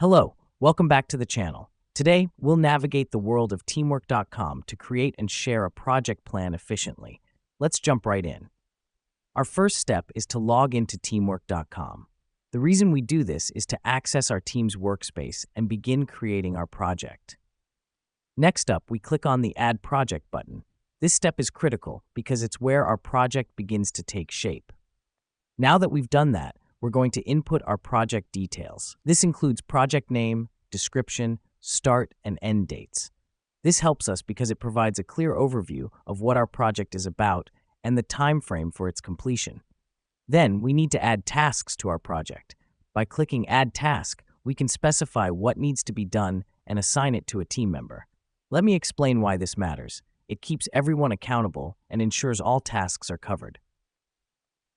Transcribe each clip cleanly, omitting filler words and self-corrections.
Hello, welcome back to the channel. Today, we'll navigate the world of teamwork.com to create and share a project plan efficiently. Let's jump right in. Our first step is to log into teamwork.com. The reason we do this is to access our team's workspace and begin creating our project. Next up, we click on the Add Project button. This step is critical because it's where our project begins to take shape. Now that we've done that, we're going to input our project details. This includes project name, description, start, and end dates. This helps us because it provides a clear overview of what our project is about and the time frame for its completion. Then, we need to add tasks to our project. By clicking Add Task, we can specify what needs to be done and assign it to a team member. Let me explain why this matters. It keeps everyone accountable and ensures all tasks are covered.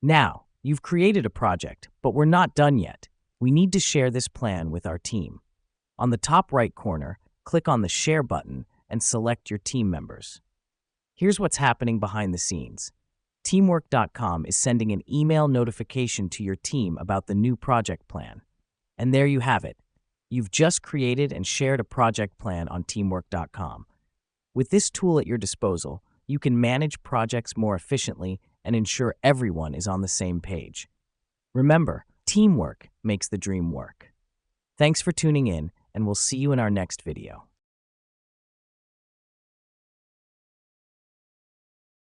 Now, you've created a project, but we're not done yet. We need to share this plan with our team. On the top right corner, click on the Share button and select your team members. Here's what's happening behind the scenes. Teamwork.com is sending an email notification to your team about the new project plan. And there you have it. You've just created and shared a project plan on Teamwork.com. With this tool at your disposal, you can manage projects more efficiently and ensure everyone is on the same page. Remember, teamwork makes the dream work. Thanks for tuning in, and we'll see you in our next video.